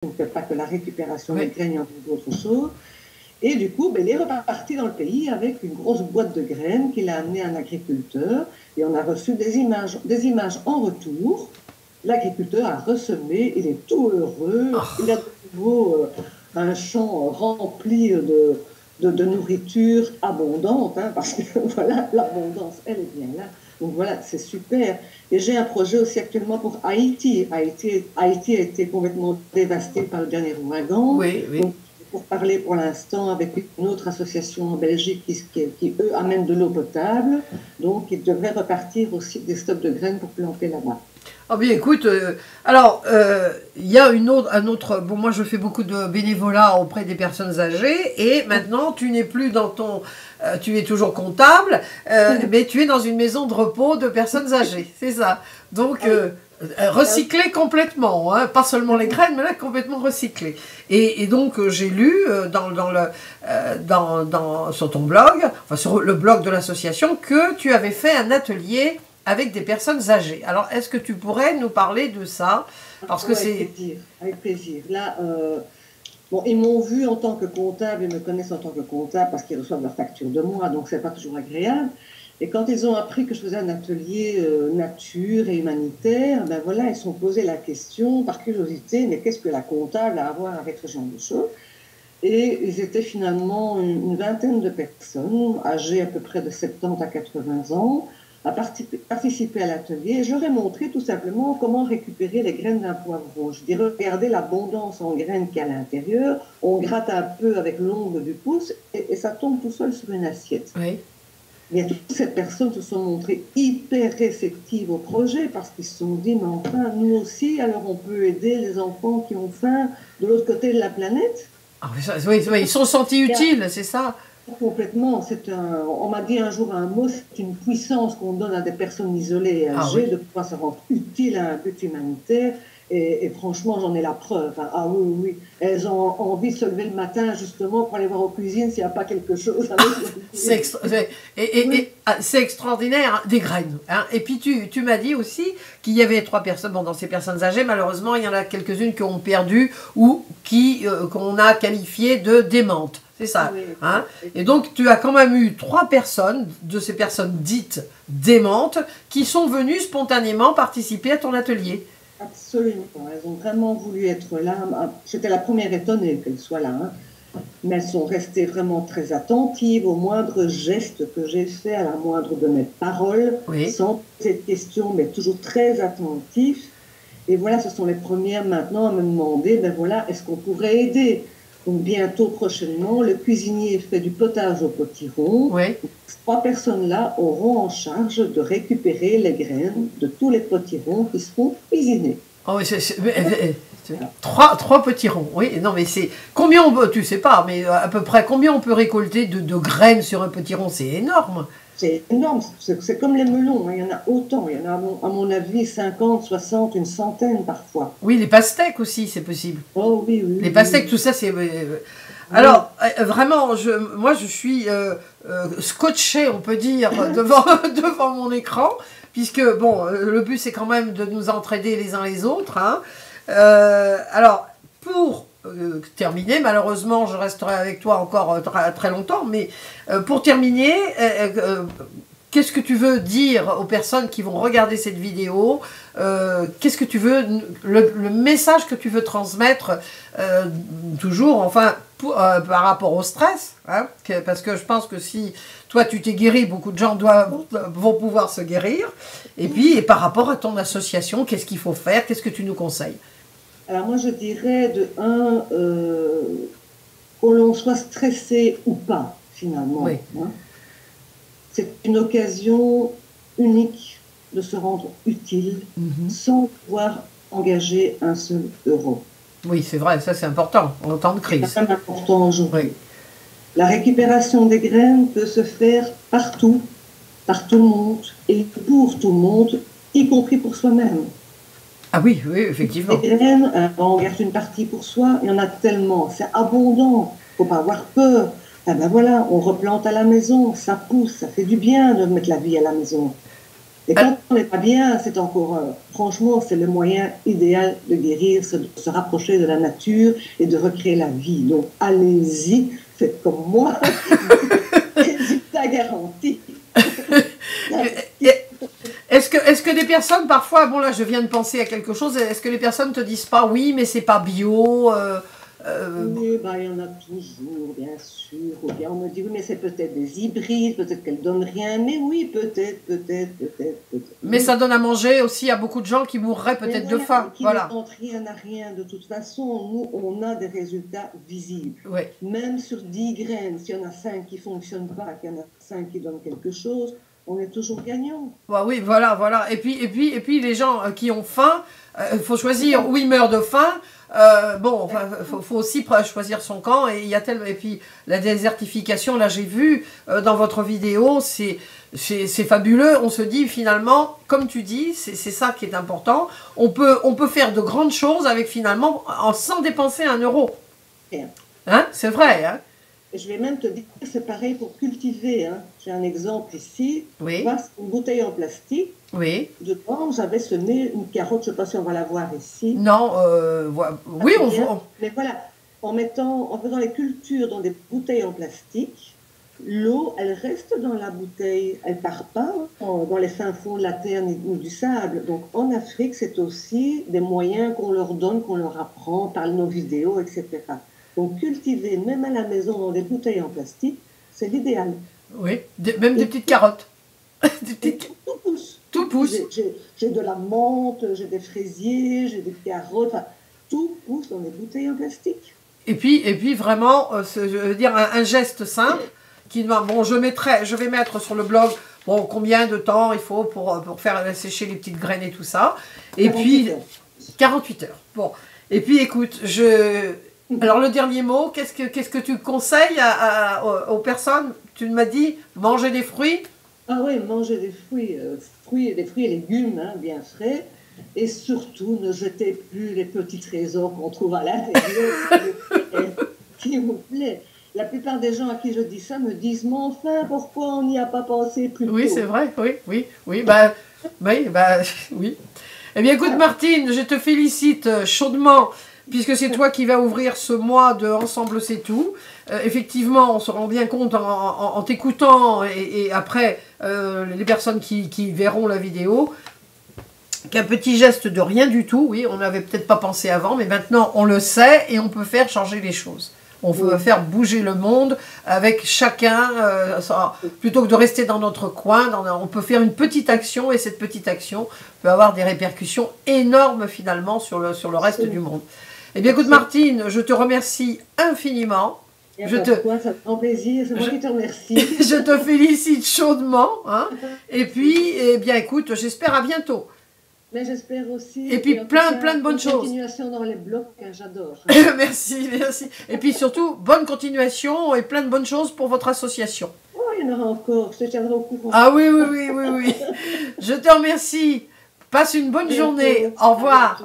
on ne fait pas que la récupération des Oui. graines, il y a d'autres choses. Et du coup, ben, il est reparti dans le pays avec une grosse boîte de graines qu'il a amené à un agriculteur. Et on a reçu des images en retour. L'agriculteur a ressemé, il est tout heureux. Il a de nouveau un champ rempli de nourriture abondante, hein, parce que voilà, l'abondance, elle est bien là. Donc voilà, c'est super. Et j'ai un projet aussi actuellement pour Haïti. Haïti a été complètement dévasté par le dernier ouragan. Oui, oui. Donc, pour parler pour l'instant avec une autre association en Belgique qui, eux, amène de l'eau potable. Donc, ils devraient repartir aussi des stocks de graines pour planter là-bas. Oh bien, écoute, alors, il y a un autre. Bon, moi, je fais beaucoup de bénévolat auprès des personnes âgées, et maintenant, tu n'es plus dans ton. Tu es toujours comptable, mais tu es dans une maison de repos de personnes âgées, c'est ça. Donc, recyclé complètement, hein, pas seulement les graines, mais là, complètement recyclé. Et donc, j'ai lu sur ton blog, enfin, sur le blog de l'association, que tu avais fait un atelier avec des personnes âgées. Alors, est-ce que tu pourrais nous parler de ça? Parce que Oui, avec c'est... plaisir, avec plaisir. Là, bon, ils m'ont vu en tant que comptable, ils me connaissent en tant que comptable parce qu'ils reçoivent leur facture de moi, donc c'est pas toujours agréable. Et quand ils ont appris que je faisais un atelier nature et humanitaire, ben voilà, ils se sont posé la question par curiosité, mais qu'est-ce que la comptable a à voir avec ce genre de choses? Et ils étaient finalement une vingtaine de personnes, âgées à peu près de 70 à 80 ans, à participer à l'atelier. Et je leur ai montré tout simplement comment récupérer les graines d'un poivron. Je dis, regardez l'abondance en graines qu'il y a à l'intérieur. On gratte un peu avec l'ongle du pouce et ça tombe tout seul sur une assiette. Oui. Mais toutes ces personnes se sont montrées hyper réceptives au projet parce qu'ils se sont dit, mais enfin, nous aussi, alors on peut aider les enfants qui ont faim de l'autre côté de la planète. Ah, oui, oui, ils sont sentis utiles, c'est ça. Complètement. On m'a dit un jour un mot, c'est une puissance qu'on donne à des personnes isolées et Ah âgées oui. de pouvoir se rendre utile à un but humanitaire. Et franchement, j'en ai la preuve, hein. Ah oui, oui, oui. Elles ont envie de se lever le matin justement pour aller voir aux cuisines s'il n'y a pas quelque chose à C'est nettoyer. extra- Oui, c'est extraordinaire, hein, des graines, hein. Et puis tu m'as dit aussi qu'il y avait trois personnes, bon, dans ces personnes âgées, malheureusement, il y en a quelques-unes qui ont perdu ou qu'on a qualifiées de démentes. C'est ça, oui, hein. oui. Et donc, tu as quand même eu trois personnes, de ces personnes dites démentes, qui sont venues spontanément participer à ton atelier. Absolument. Elles ont vraiment voulu être là. J'étais la première étonnée qu'elles soient là, hein. Mais elles sont restées vraiment très attentives au moindre geste que j'ai fait, à la moindre de mes paroles, Oui. sans poser de questions, mais toujours très attentifs. Et voilà, ce sont les premières maintenant à me demander, ben voilà, est-ce qu'on pourrait aider? Donc bientôt, prochainement, le cuisinier fait du potage au potiron. Oui. Ces trois personnes-là auront en charge de récupérer les graines de tous les potirons qui seront cuisinés. Oh, oui, Voilà. trois petits ronds. Oui, non, mais c'est. Combien on peut, tu sais pas, mais à peu près, combien on peut récolter de graines sur un petit rond? C'est énorme. C'est énorme, c'est comme les melons, hein. Il y en a autant, il y en a à mon avis 50, 60, une centaine parfois. Oui, les pastèques aussi, c'est possible. Oh oui, oui, Les oui, pastèques, oui. tout ça, c'est. Oui. Alors, vraiment, moi, je suis scotché, on peut dire, devant, devant mon écran, puisque, bon, le but, c'est quand même de nous entraider les uns les autres, hein. Alors, pour terminer, malheureusement, je resterai avec toi encore très longtemps, mais pour terminer, qu'est-ce que tu veux dire aux personnes qui vont regarder cette vidéo? Qu'est-ce que tu veux, le message que tu veux transmettre, toujours, enfin, par rapport au stress, hein, parce que je pense que si toi tu t'es guéri, beaucoup de gens vont pouvoir se guérir. Et puis, et par rapport à ton association, qu'est-ce qu'il faut faire? Qu'est-ce que tu nous conseilles? Alors moi je dirais de un, qu'on l'on soit stressé ou pas Oui, finalement, hein. C'est une occasion unique de se rendre utile sans pouvoir engager un seul euro. oui, c'est vrai, ça c'est important en temps de C'est crise. quand même important Oui. aujourd'hui. La récupération des graines peut se faire partout, par tout le monde et pour tout le monde, y compris pour soi-même. Ah oui, oui, Les effectivement. graines, on garde une partie pour soi, il y en a tellement, c'est abondant, faut pas avoir peur. Ah ben voilà, on replante à la maison, ça pousse, ça fait du bien de mettre la vie à la maison. Et quand on n'est pas bien, c'est encore, franchement, c'est le moyen idéal de guérir, c'est de se rapprocher de la nature et de recréer la vie. Donc, allez-y, faites comme moi, résultat garanti. Est-ce que des personnes, parfois, bon là, je viens de penser à quelque chose, est-ce que les personnes te disent pas, oui, mais c'est pas bio Oui, bah, il y en a toujours, bien sûr. Ou bien on me dit, oui, mais c'est peut-être des hybrides, peut-être qu'elles ne donnent rien. Mais oui, peut-être. Mais Oui. ça donne à manger aussi à beaucoup de gens qui mourraient peut-être de faim. Qui Voilà. ne tentent rien à rien. De toute façon, nous, on a des résultats visibles. Ouais. Même sur 10 graines, s'il y en a 5 qui ne fonctionnent pas, qu'il y en a 5 qui donnent quelque chose, on est toujours gagnant. Bah oui, voilà, voilà. Et puis les gens qui ont faim, faut choisir où ils meurent de faim. Bon, enfin, faut aussi choisir son camp. Et il y a et puis la désertification, là j'ai vu dans votre vidéo, c'est fabuleux. On se dit finalement, comme tu dis, c'est ça qui est important. On peut faire de grandes choses avec finalement sans dépenser un euro. Hein, c'est vrai, hein. Je vais même te dire, c'est pareil pour cultiver. Hein. J'ai un exemple ici. Oui. Tu vois, c'est une bouteille en plastique. Oui. Dedans, j'avais semé une carotte. Je ne sais pas si on va la voir ici. Non, oui, on voit. Mais voilà, en faisant les cultures dans des bouteilles en plastique, l'eau, elle reste dans la bouteille. Elle ne part pas dans les fins fonds de la terre ni du sable. Donc en Afrique, c'est aussi des moyens qu'on leur donne, qu'on leur apprend par nos vidéos, etc. Donc cultiver, même à la maison, dans des bouteilles en plastique, c'est l'idéal. Oui, même des petites carottes. Tout pousse. Tout pousse. J'ai de la menthe, j'ai des fraisiers, j'ai des carottes, enfin, tout pousse dans des bouteilles en plastique. Et puis vraiment, je veux dire, un geste simple, bon, je vais mettre sur le blog, bon, combien de temps il faut pour faire sécher les petites graines et tout ça. Et puis, 48 heures. Bon, et puis écoute, alors le dernier mot, qu'est-ce que tu conseilles aux personnes? Tu m'as dit manger des fruits. Ah oui, manger des fruits, des fruits et légumes, hein, bien frais. Et surtout, ne jetez plus les petits trésors qu'on trouve à l'intérieur, s'il vous plaît. La plupart des gens à qui je dis ça me disent, mais enfin, pourquoi on n'y a pas pensé plus tôt? Oui, c'est vrai, oui. Oui. Eh bien, écoute, Martine, je te félicite chaudement, puisque c'est toi qui vas ouvrir ce mois de Ensemble c'est tout. Effectivement, on se rend bien compte en t'écoutant et après les personnes qui verront la vidéo qu'un petit geste de rien du tout, oui, on n'avait peut-être pas pensé avant, mais maintenant on le sait et on peut faire changer les choses. On peut faire bouger le monde avec chacun, plutôt que de rester dans notre coin, on peut faire une petite action et cette petite action peut avoir des répercussions énormes finalement sur le reste du monde. Eh bien écoute Martine, je te remercie infiniment. Ça te prend plaisir, c'est moi qui te remercie. Je te félicite chaudement. Hein, et puis, eh bien écoute, j'espère à bientôt. Mais j'espère aussi. Et puis plein de bonnes choses. Continuation dans les blocs, j'adore. Merci. Et puis surtout, bonne continuation et plein de bonnes choses pour votre association. Oh, il y en aura encore, je te tiendrai au courant. Ah oui. Je te remercie. Passe une bonne journée. Au revoir.